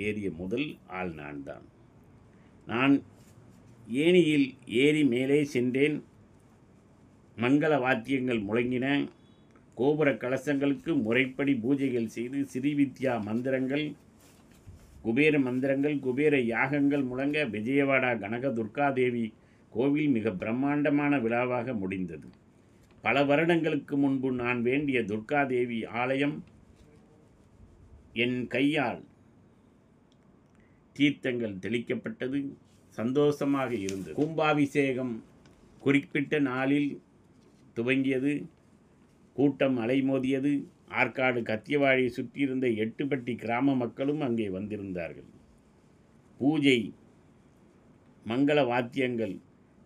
ஏறிய முதல் ஆள் நான் தான். நான் ஏணியில் ஏறி மேலே சென்றேன். மங்கள வாத்தியங்கள் முழங்கின. கோபுர கலசங்களுக்கு முறைப்படி பூஜைகள் செய்து ஸ்ரீவித்யா மந்திரங்கள், குபேர மந்திரங்கள், குபேர யாகங்கள் முழங்க விஜயவாடா கனக துர்காதேவி கோவில் மிக பிரம்மாண்டமான விழாவாக முடிந்தது. பல வருடங்களுக்கு முன்பு நான் வேண்டிய துர்காதேவி ஆலயம் என் கையால் தீர்த்தங்கள் தெளிக்கப்பட்டது. சந்தோஷமாக இருந்தது. கும்பாபிஷேகம் குறிப்பிட்ட நாளில் துவங்கியது. கூட்டம் அலைமோதியது. ஆற்காடு கத்தியவாடியை சுற்றியிருந்த 8பட்டி கிராம மக்களும் அங்கே வந்திருந்தார்கள். பூஜை, மங்கள வாத்தியங்கள்,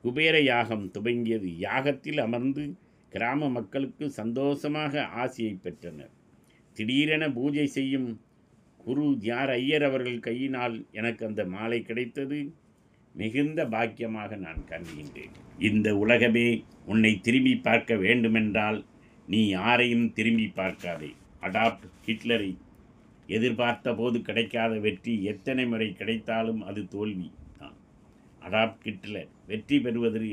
குபேர யாகம் துவங்கியது. யாகத்தில் அமர்ந்து கிராம மக்களுக்கு சந்தோஷமாக ஆசியை பெற்றனர். திடீரென பூஜை செய்யும் குரு தியார் ஐயர் அவர்கள் கையினால் எனக்கு அந்த மாலை கிடைத்தது. மிகுந்த பாக்கியமாக நான் கருதுகின்றேன். இந்த உலகமே உன்னை திரும்பி பார்க்க வேண்டுமென்றால் நீ யாரையும் திரும்பி பார்க்காதே. அடால்ஃப் ஹிட்லரை எதிர்பார்த்த போது கிடைக்காத வெற்றி எத்தனை முறை கிடைத்தாலும் அது தோல்வி தான். அடால்ஃப் ஹிட்லர் வெற்றி பெறுவது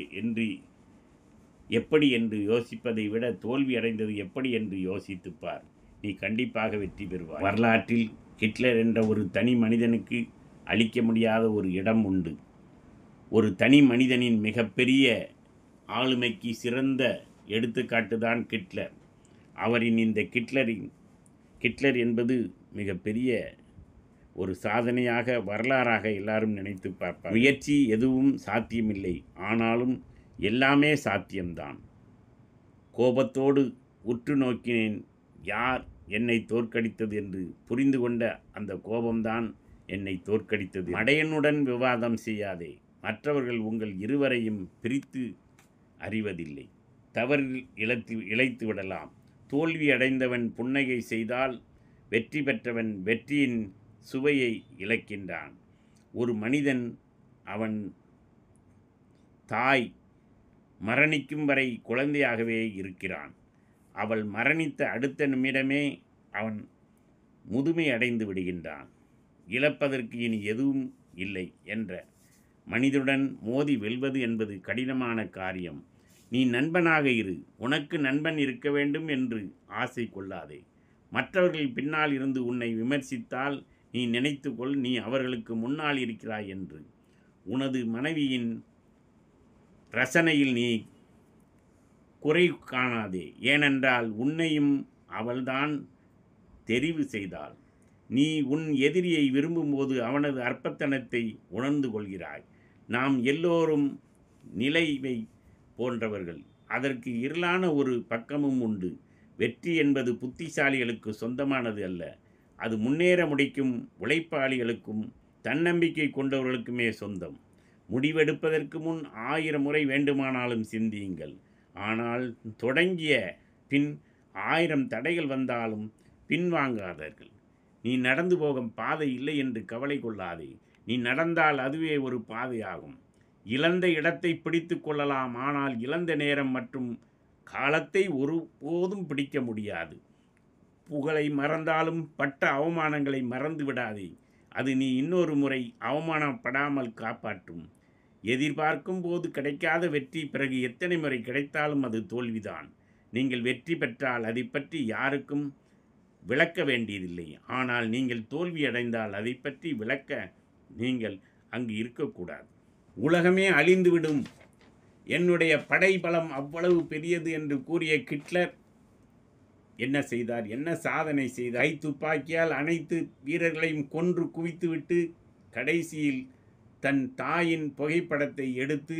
எப்படி என்று யோசிப்பதை விட தோல்வி அடைந்தது எப்படி என்று யோசித்துப்பார். நீ கண்டிப்பாக வெற்றி பெறுவாய். வரலாற்றில் ஹிட்லர் என்ற ஒரு தனி மனிதனுக்கு அளிக்க முடியாத ஒரு இடம் உண்டு. ஒரு தனி மனிதனின் மிகப்பெரிய ஆளுமைக்கு சிறந்த எடுத்துக்காட்டு தான் ஹிட்லர். அவரின் இந்த ஹிட்லர் என்பது மிகப்பெரிய ஒரு சாதனையாக, வரலாறாக எல்லாரும் நினைத்து பார்ப்பார். முயற்சி எதுவும் சாத்தியமில்லை, ஆனாலும் எல்லாமே சாத்தியம்தான். கோபத்தோடு உற்று நோக்கினேன். யார் என்னை தோற்கடித்தது என்று புரிந்து கொண்ட அந்த கோபம்தான் என்னை தோற்கடித்தது. மடையனுடன் விவாதம் செய்யாதே. மற்றவர்கள் உங்கள் இருவரையும் பிரித்து அறிவதில்லை. தவறில் இழைத்து விடலாம். தோல்வி அடைந்தவன் புன்னகை செய்தால் வெற்றி பெற்றவன் வெற்றியின் சுவையை இழக்கின்றான். ஒரு மனிதன் அவன் தாய் மரணிக்கும் வரை குழந்தையாகவே இருக்கிறான். அவள் மரணித்த அடுத்த நிமிடமே அவன் முதுமை அடைந்து விடுகின்றான். இழப்பதற்கு இனி எதுவும் இல்லை என்ற மனிதனுடன் மோதி வெல்வது என்பது கடினமான காரியம். நீ நண்பனாக இரு. உனக்கு நண்பன் இருக்க வேண்டும் என்று ஆசை கொள்ளாதே. மற்றவர்கள் பின்னால் இருந்து உன்னை விமர்சித்தால் நீ நினைத்துக்கொள், நீ அவர்களுக்கு முன்னால் இருக்கிறாய் என்று. உனது மனைவியின் ரசனையில் நீ குறை காணாதே. ஏனென்றால் உன்னையும் அவள்தான் தெரிவு செய்தாள். நீ உன் எதிரியை விரும்பும்போது அவனது அற்பத்தனத்தை உணர்ந்து கொள்கிறாய். நாம் எல்லோரும் நிலைவை போன்றவர்கள். அதற்கு இருளான ஒரு பக்கமும் உண்டு. வெற்றி என்பது புத்திசாலிகளுக்கு சொந்தமானது அல்ல. அது முன்னேற முடிக்கும் உழைப்பாளிகளுக்கும் தன்னம்பிக்கை கொண்டவர்களுக்குமே சொந்தம். முடிவெடுப்பதற்கு முன் 1000 முறை வேண்டுமானாலும் சிந்தியுங்கள். ஆனால் தொடங்கிய பின் 1000 தடைகள் வந்தாலும் பின்வாங்காதீர்கள். நீ நடந்து போகும் பாதை இல்லை என்று கவலை கொள்ளாதே. நீ நடந்தால் அதுவே ஒரு பாதையாகும். இழந்த இடத்தை பிடித்து கொள்ளலாம், ஆனால் இழந்த நேரம் மற்றும் காலத்தை ஒருபோதும் பிடிக்க முடியாது. புகழை மறந்தாலும் பட்ட அவமானங்களை மறந்து விடாதே. அது நீ இன்னொரு முறை அவமானப்படாமல் காப்பாற்றும். எதிர்பார்க்கும் போது கிடைக்காத வெற்றி பிறகு எத்தனை முறை கிடைத்தாலும் அது தோல்விதான். நீங்கள் வெற்றி பெற்றால் அதை பற்றி யாருக்கும் விளக்க வேண்டியதில்லை. ஆனால் நீங்கள் தோல்வி அடைந்தால் அதை பற்றி விளக்க நீங்கள் அங்கு இருக்கக்கூடாது. உலகமே அழிந்துவிடும், என்னுடைய படைபலம் அவ்வளவு பெரியது என்று கூறிய ஹிட்லர் என்ன செய்தார்? என்ன சாதனை செய்தார்? துப்பாக்கியால் அனைத்து வீரர்களையும் கொன்று குவித்துவிட்டு கடைசியில் தன் தாயின் புகைப்படத்தை எடுத்து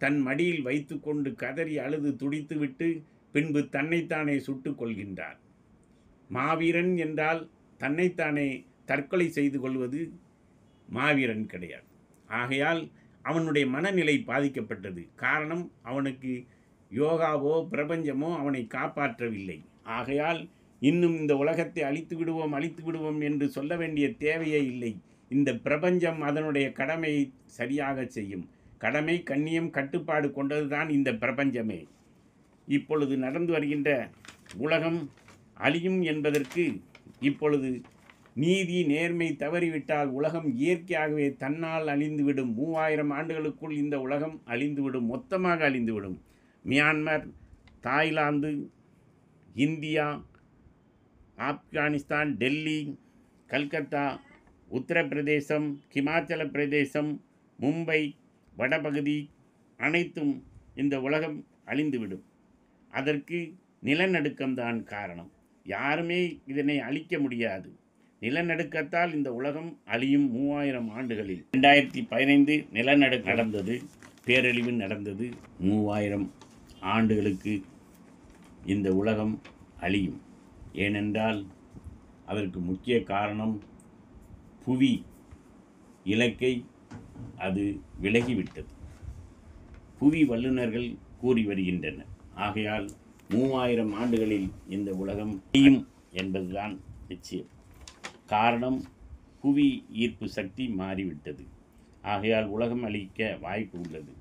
தன் மடியில் வைத்து கொண்டு கதறி அழுது துடித்துவிட்டு பின்பு தன்னைத்தானே சுட்டு கொள்கின்றார். மாவீரன் என்றால் தன்னைத்தானே தற்கொலை செய்து கொள்வது மாவீரன் கிடையாது. ஆகையால் அவனுடைய மனநிலை பாதிக்கப்பட்டது. காரணம், அவனுக்கு யோகாவோ பிரபஞ்சமோ அவனை காப்பாற்றவில்லை. ஆகையால் இன்னும் இந்த உலகத்தை அழித்து விடுவோம் என்று சொல்ல வேண்டிய தேவையே இல்லை. இந்த பிரபஞ்சம் அதனுடைய கடமையை சரியாக செய்யும். கடமை, கண்ணியம், கட்டுப்பாடு கொண்டதுதான் இந்த பிரபஞ்சமே. இப்பொழுது நடந்து வருகின்ற உலகம் அழியும் என்பதற்கு இப்பொழுது நீதி நேர்மை தவறிவிட்டால் உலகம் இயற்கையாகவே தன்னால் அழிந்துவிடும். 3000 ஆண்டுகளுக்குள் இந்த உலகம் அழிந்துவிடும், மொத்தமாக அழிந்துவிடும். Myanmar, Thailand, India, Afghanistan, Delhi, Calcutta, Uttar Pradesh, Himachal பிரதேசம், மும்பை, வடபகுதி அனைத்தும் இந்த உலகம் அழிந்துவிடும். அதற்கு நிலநடுக்கம்தான் காரணம். யாருமே இதனை அழிக்க முடியாது. நிலநடுக்கத்தால் இந்த உலகம் அழியும் 3000 ஆண்டுகளில். 2015 நிலநடுக்கம் நடந்தது, பேரழிவு நடந்தது. 3000 ஆண்டுகளுக்கு இந்த உலகம் அழியும். ஏனென்றால் அதற்கு முக்கிய காரணம் புவி இலக்கை அது விலகிவிட்டது. புவி வல்லுநர்கள் கூறி வருகின்றனர். ஆகையால் 3000 ஆண்டுகளில் இந்த உலகம் அழியும் என்பதுதான் நிச்சயம். காரணம், புவி ஈர்ப்பு சக்தி மாறிவிட்டது. ஆகையால் உலகம் அழிக்க வாய்ப்பு உள்ளது.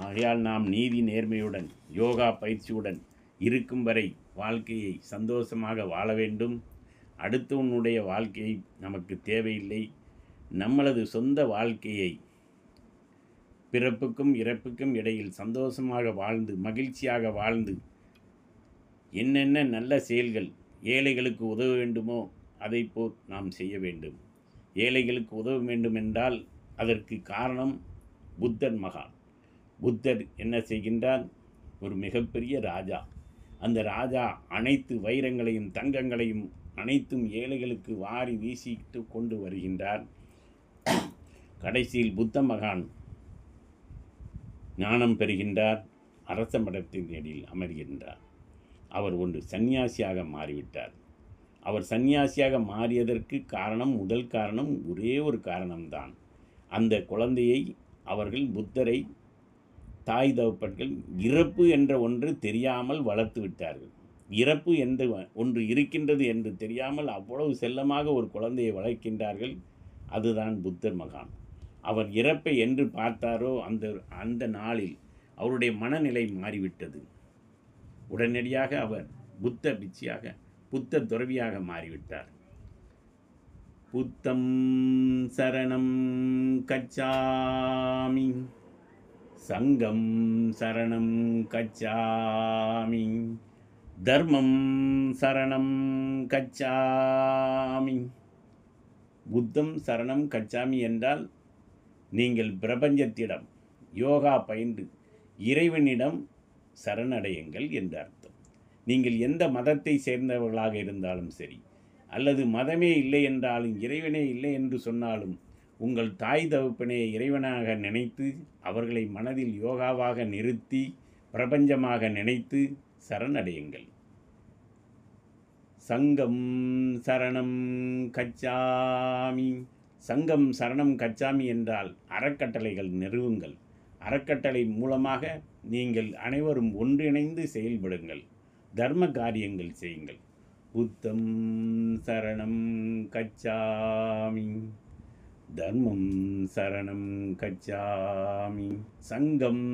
ஆகையால் நாம் நீதி நேர்மையுடன் யோகா பயிற்சியுடன் இருக்கும் வரை வாழ்க்கையை சந்தோஷமாக வாழ வேண்டும். அடுத்தவனுடைய வாழ்க்கையை நமக்கு தேவையில்லை. நம்மளது சொந்த வாழ்க்கையை பிறப்புக்கும் இறப்புக்கும் இடையில் சந்தோஷமாக வாழ்ந்து மகிழ்ச்சியாக வாழ்ந்து என்னென்ன நல்ல செயல்கள் ஏழைகளுக்கு உதவ வேண்டுமோ அதைப்போல் நாம் செய்ய வேண்டும். ஏழைகளுக்கு உதவ வேண்டும் என்றால் அதற்கு காரணம் புத்தர் மகான். புத்தர் என்ன செய்கின்றார்? ஒரு மிகப்பெரிய ராஜா. அந்த ராஜா அனைத்து வைரங்களையும் தங்கங்களையும் அனைத்தும் ஏழைகளுக்கு வாரி வீசிட்டு கொண்டு வருகின்றார். கடைசியில் புத்த மகான் ஞானம் பெறுகின்றார். அரச மடத்தின் அடியில் அமர்கின்றார். அவர் ஒன்று சந்நியாசியாக மாறிவிட்டார். அவர் சந்நியாசியாக மாறியதற்கு முதல் காரணம் ஒரே ஒரு காரணம்தான். அந்த குழந்தையை அவர்கள் புத்தரை தாய் தகப்பன்கள் இறப்பு என்ற ஒன்று தெரியாமல் வளர்த்து விட்டார்கள். இறப்பு என்ற ஒன்று இருக்கின்றது என்று தெரியாமல் அவ்வளவு செல்லமாக ஒரு குழந்தையை வளர்க்கின்றார்கள். அதுதான் புத்தர் மகான். அவர் இறப்பை என்று பார்த்தாரோ அந்த நாளில் அவருடைய மனநிலை மாறிவிட்டது. உடனடியாக அவர் புத்த துறவியாக மாறிவிட்டார். புத்தம் சரணம் கச்சாமி, சங்கம் சரணம் கச்சாமி, தர்மம் சரணம் கச்சாமி. புத்தம் சரணம் கச்சாமி என்றால் நீங்கள் பிரபஞ்சத்திடம் யோகா பயின்று இறைவனிடம் சரணடையுங்கள் என்று அர்த்தம். நீங்கள் எந்த மதத்தை சேர்ந்தவர்களாக இருந்தாலும் சரி, அல்லது மதமே இல்லை என்றாலும் இறைவனே இல்லை என்று சொன்னாலும் உங்கள் தாய் தகப்பனே இறைவனாக நினைத்து அவர்களை மனதில் யோகாவாக நிறுத்தி பிரபஞ்சமாக நினைத்து சரணடையுங்கள். சங்கம் சரணம் கச்சாமி. சங்கம் சரணம் கச்சாமி என்றால் அறக்கட்டளைகள் நிறுவுங்கள். அறக்கட்டளை மூலமாக நீங்கள் அனைவரும் ஒன்றிணைந்து செயல்படுங்கள். தர்ம காரியங்கள் செய்யுங்கள். புத்தம் சரணம் கச்சாமி, தர்மம் சரணம் கச்சாமி, சங்கம்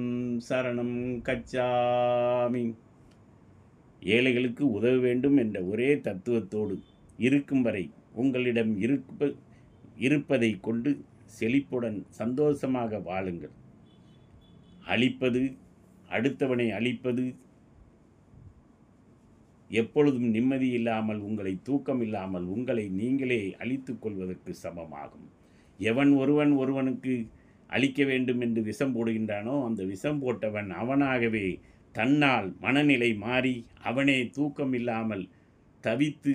சரணம் கச்சாமி. ஏழைகளுக்கு உதவ வேண்டும் என்ற ஒரே தத்துவத்தோடு இருக்கும் வரை உங்களிடம் இருப்பதை கொண்டு செழிப்புடன் சந்தோஷமாக வாழுங்கள். அடுத்தவனை அழிப்பது எப்பொழுதும் நிம்மதி இல்லாமல் தூக்கம் இல்லாமல் உங்களை நீங்களே அழித்து கொள்வதற்கு சமமாகும். எவன் ஒருவனுக்கு அழிக்க வேண்டும் என்று விஷம் போடுகின்றானோ அந்த விஷம் போட்டவன் அவனாகவே தன்னால் மனநிலை மாறி அவனே தூக்கம் இல்லாமல் தவித்து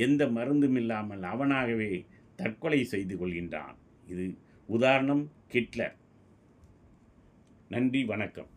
எந்த மருந்தும் இல்லாமல் அவனாகவே தற்கொலை செய்து கொள்கின்றான். இது உதாரணம் ஹிட்லர். நன்றி, வணக்கம்.